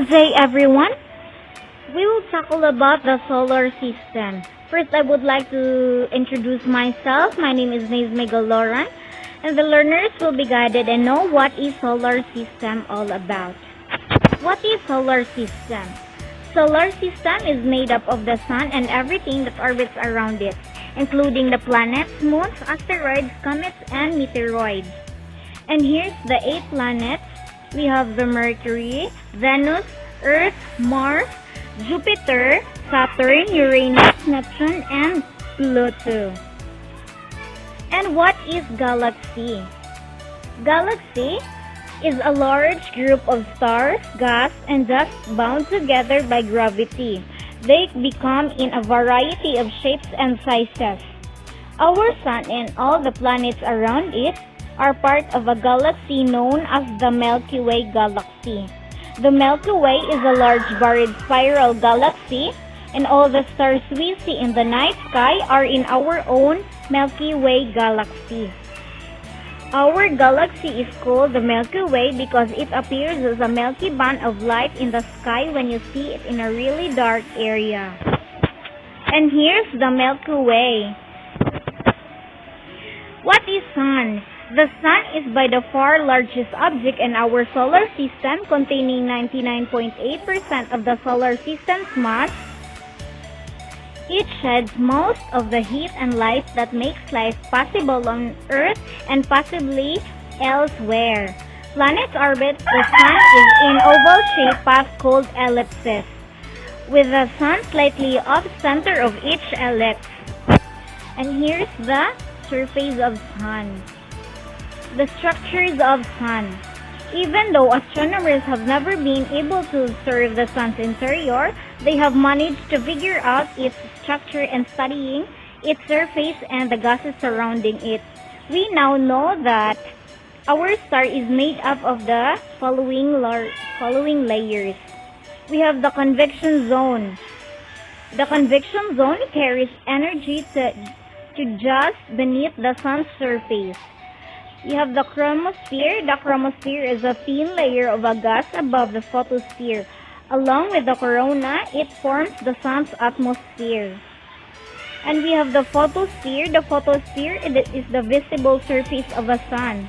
Good day, everyone. We will tackle about the solar system. First, I would like to introduce myself. My name is Naisme Galoran, and the learners will be guided and know what is solar system all about. What is solar system? Solar system is made up of the sun and everything that orbits around it, including the planets, moons, asteroids, comets, and meteoroids. And here's the 8 planets. We have the Mercury, Venus, Earth, Mars, Jupiter, Saturn, Uranus, Neptune, and Pluto. And what is galaxy? Galaxy is a large group of stars, gas, and dust bound together by gravity. They become in a variety of shapes and sizes. Our Sun and all the planets around it are part of a galaxy known as the Milky Way galaxy. The Milky Way is a large buried spiral galaxy, and all the stars we see in the night sky are in our own Milky Way galaxy. Our galaxy is called the Milky Way because it appears as a milky band of light in the sky when you see it in a really dark area. And here's the Milky Way. What is Sun? The Sun is by the far largest object in our solar system, containing 99.8% of the solar system's mass. It sheds most of the heat and light that makes life possible on Earth and possibly elsewhere. Planets orbit the Sun is in oval-shaped path called ellipses, with the Sun slightly off-center of each ellipse. And here's the surface of Sun. The structures of Sun. Even though astronomers have never been able to observe the Sun's interior, they have managed to figure out its structure and studying its surface and the gases surrounding it. We now know that our star is made up of the following layers. We have the convection zone. The convection zone carries energy to just beneath the Sun's surface. You have the chromosphere. The chromosphere is a thin layer of a gas above the photosphere. Along with the corona, it forms the Sun's atmosphere. And we have the photosphere. The photosphere is the visible surface of a sun,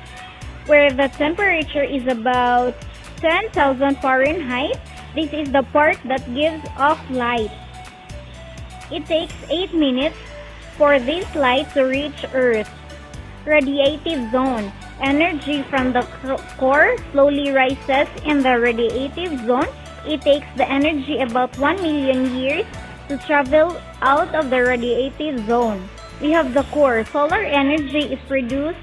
where the temperature is about 10,000 Fahrenheit. This is the part that gives off light. It takes 8 minutes for this light to reach Earth. Radiative zone. Energy from the core slowly rises in the radiative zone. It takes the energy about 1 million years to travel out of the radiative zone. We have the core. Solar energy is produced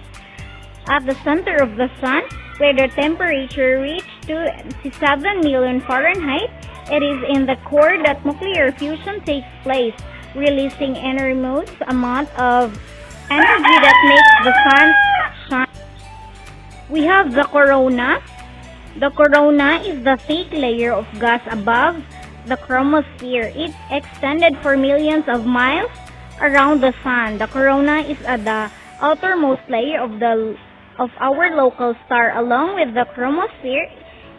at the center of the Sun, where the temperature reached to 7 million Fahrenheit. It is in the core that nuclear fusion takes place, releasing an enormous amount of energy that makes the Sun shine. We have the corona. The corona is the thick layer of gas above the chromosphere. It extended for millions of miles around the Sun. The corona is at the outermost layer of our local star. Along with the chromosphere,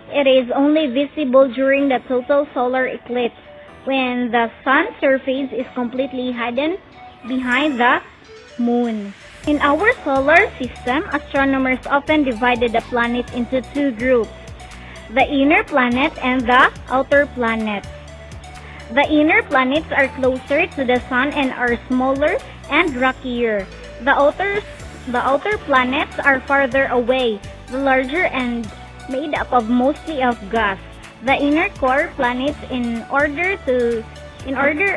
it is only visible during the total solar eclipse, when the Sun's surface is completely hidden behind the Moon. In our solar system, astronomers often divided the planets into 2 groups, the inner planets and the outer planets. The inner planets are closer to the Sun and are smaller and rockier. The outer planets are farther away, the larger and made up of mostly of gas. The inner core planets in order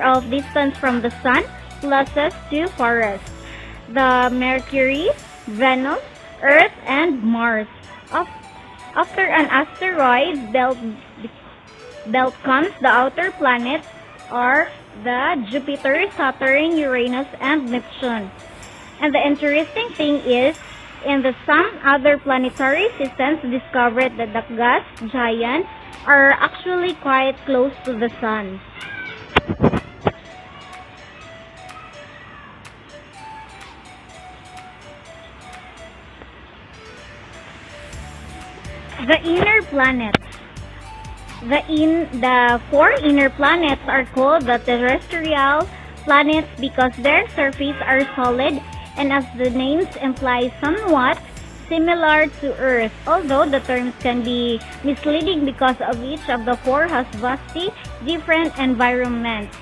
of distance from the Sun, closest to farthest. The Mercury, Venus, Earth, and Mars. After an asteroid belt comes, the outer planets are the Jupiter, Saturn, Uranus, and Neptune. And the interesting thing is, in some other planetary systems discovered that the gas giants are actually quite close to the Sun. The inner planets. The four inner planets are called the terrestrial planets because their surface are solid and, as the names imply, somewhat similar to Earth, although the terms can be misleading because of each of the four has vastly different environments.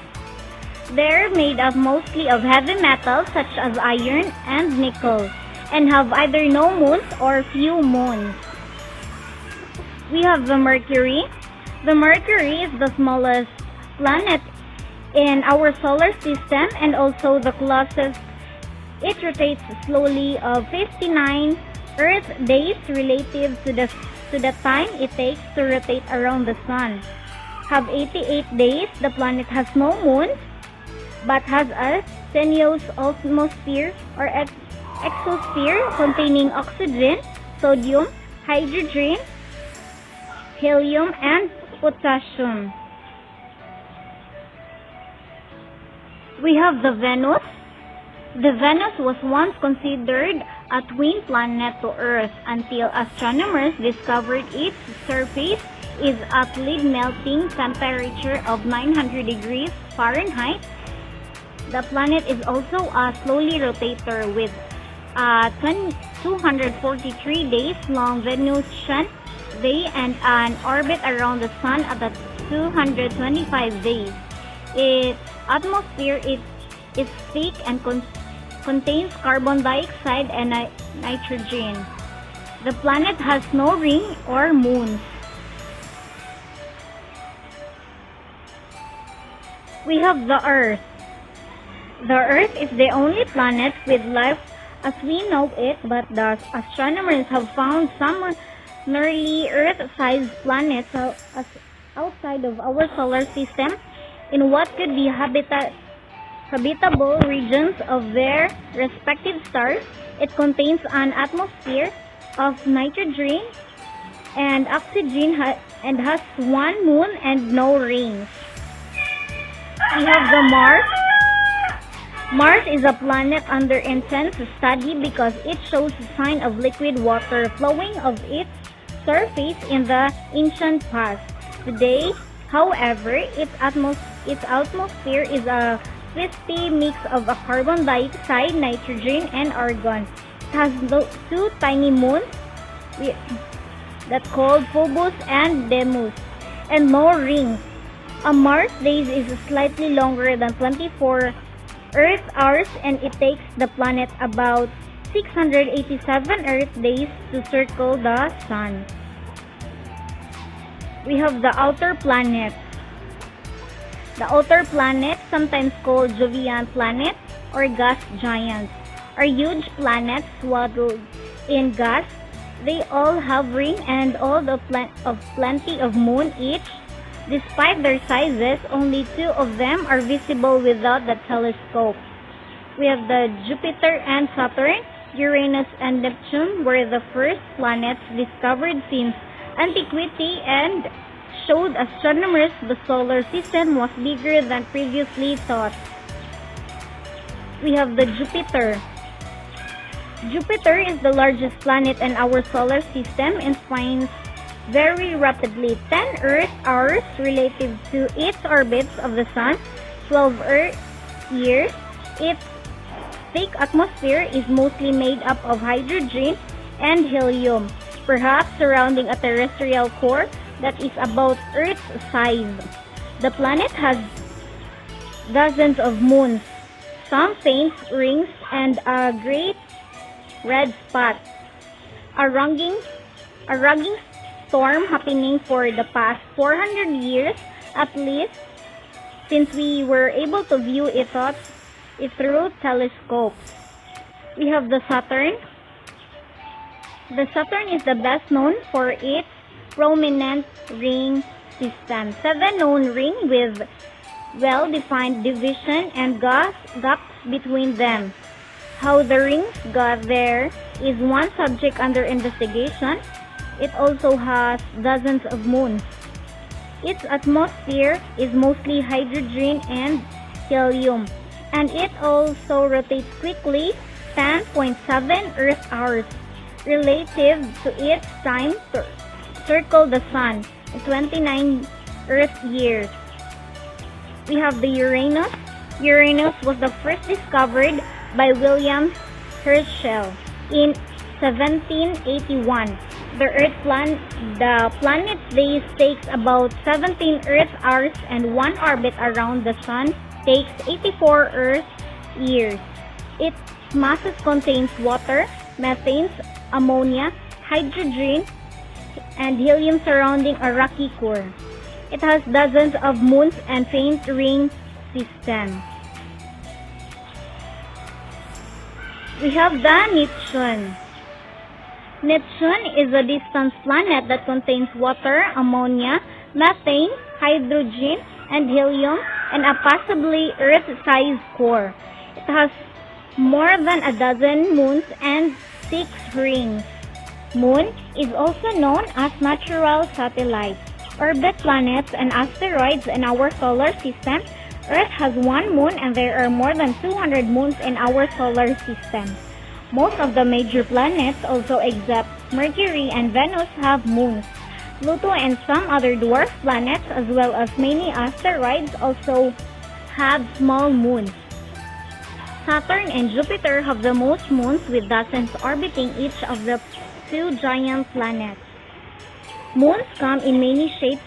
They're made up mostly of heavy metals such as iron and nickel, and have either no moons or few moons. We have the Mercury. The Mercury is the smallest planet in our solar system and also the closest. It rotates slowly of 59 Earth days relative to the time it takes to rotate around the Sun. Have 88 days. The planet has no moon but has a tenuous atmosphere or exosphere containing oxygen, sodium, hydrogen, helium, and potassium. We have the Venus. The Venus was once considered a twin planet to Earth until astronomers discovered its surface is at lead melting temperature of 900 degrees Fahrenheit. The planet is also a slowly rotator with a 243 days long Venusian day and an orbit around the Sun at 225 days. Its atmosphere is thick and contains carbon dioxide and nitrogen. The planet has no ring or moons. We have the Earth. The Earth is the only planet with life as we know it, but the astronomers have found some nearly Earth-sized planets outside of our solar system in what could be habitable regions of their respective stars. It contains an atmosphere of nitrogen and oxygen and has one moon and no rings. We have the Mars. Mars is a planet under intense study because it shows a sign of liquid water flowing of its surface in the ancient past. Today, however, its atmosphere is a crispy mix of a carbon dioxide, nitrogen, and argon. It has two tiny moons that called Phobos and Deimos, and no rings. A Mars day is slightly longer than 24 Earth hours, and it takes the planet about 687 Earth days to circle the Sun. We have the outer planets. The outer planets, sometimes called Jovian planets or gas giants, are huge planets swaddled in gas. They all have rings and all of plenty of moon each. Despite their sizes, only two of them are visible without the telescope. We have the Jupiter and Saturn. Uranus and Neptune were the first planets discovered since antiquity and showed astronomers the solar system was bigger than previously thought. We have the Jupiter. Jupiter is the largest planet in our solar system and spins very rapidly, 10 Earth hours relative to its orbits of the Sun, 12 Earth years. Its thick atmosphere is mostly made up of hydrogen and helium, perhaps surrounding a terrestrial core that is about Earth's size. The planet has dozens of moons, some faint rings, and a great red spot. A raging storm happening for the past 400 years at least, since we were able to view it through telescopes. We have the Saturn. The Saturn is the best known for its prominent ring system. 7 known rings with well-defined division and gaps between them. How the rings got there is one subject under investigation. It also has dozens of moons. Its atmosphere is mostly hydrogen and helium, and it also rotates quickly, 10.7 Earth hours, relative to its time to circle the Sun. 29 Earth years. We have the Uranus. Uranus was the first discovered by William Herschel in 1781. The planet's days takes about 17 Earth hours, and one orbit around the Sun takes 84 Earth years. Its masses contains water, methane, ammonia, hydrogen, and helium surrounding a rocky core. It has dozens of moons and faint ring system. We have the Neptune. Neptune is a distant planet that contains water, ammonia, methane, hydrogen, and helium, and a possibly Earth-sized core. It has more than a dozen moons and 6 rings. Moon is also known as natural satellites, orbit planets and asteroids in our solar system. Earth has one moon, and there are more than 200 moons in our solar system. Most of the major planets, also except Mercury and Venus, have moons. Pluto and some other dwarf planets, as well as many asteroids, also have small moons. Saturn and Jupiter have the most moons, with dozens orbiting each of the two giant planets. Moons come in many shapes,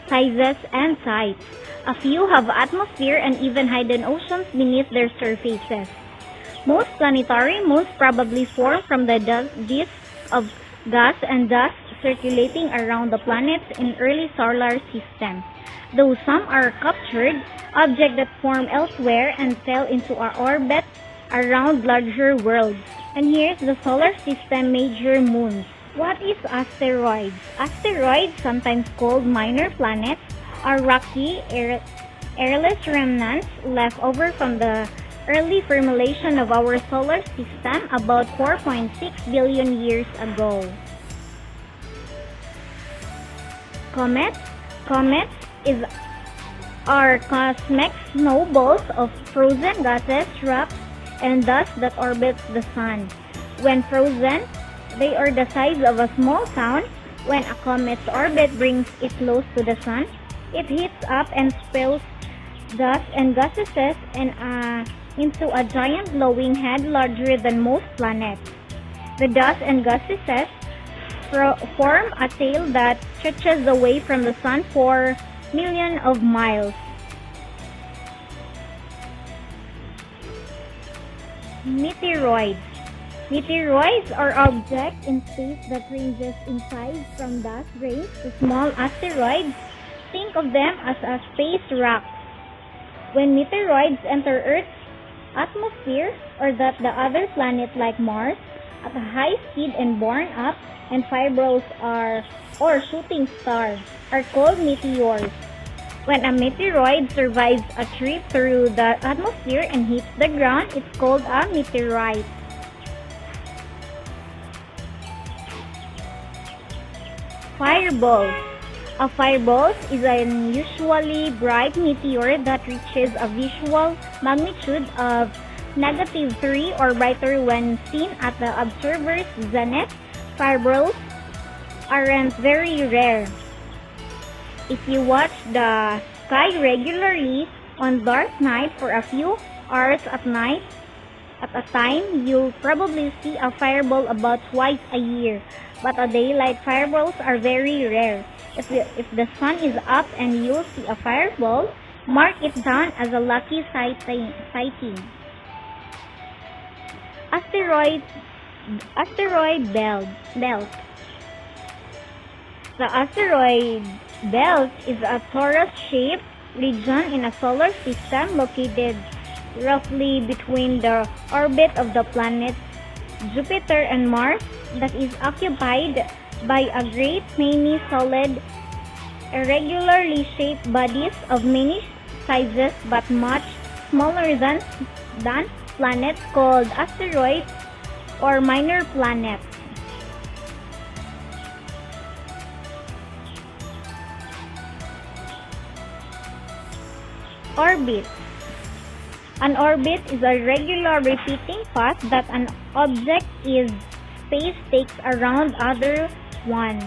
sizes, and types. A few have atmosphere and even hidden oceans beneath their surfaces. Most planetary moons probably form from the disks of gas and dust circulating around the planets in early solar systems, though some are captured objects that form elsewhere and fell into our orbit around larger worlds. And here's the solar system major moons. What is asteroids? Asteroids, sometimes called minor planets, are rocky, airless remnants left over from the early formulation of our solar system about 4.6 billion years ago. Comets. Comets are cosmic snowballs of frozen gases, rocks, and dust that orbits the sun. When frozen, they are the size of a small town. When a comet's orbit brings it close to the sun, it heats up and spills dust and gases into a giant glowing head larger than most planets. The dust and gases form a tail that stretches away from the sun for millions of miles. Meteoroids. Meteoroids are objects in space that ranges in size from dust grains to small asteroids. Think of them as a space rock. When meteoroids enter Earth's atmosphere, or that the other planet like Mars, at a high speed and burn up, and fireballs or shooting stars are called meteors. When a meteoroid survives a trip through the atmosphere and hits the ground, it's called a meteorite. Fireballs. A fireball is an unusually bright meteor that reaches a visual magnitude of -3 or brighter when seen at the observer's zenith. Fireballs aren't very rare. If you watch the sky regularly on dark night for a few hours at a time, you'll probably see a fireball about twice a year. But daylight fireballs are very rare. If the sun is up and you see a fireball, mark it down as a lucky sighting. Asteroid Belt. The asteroid belt is a torus-shaped region in a solar system located roughly between the orbit of the planets Jupiter and Mars that is occupied by a great many solid, irregularly shaped bodies of many sizes but much smaller than planets called asteroids or minor planets. Orbit. An orbit is a regular repeating path that an object in space takes around another one.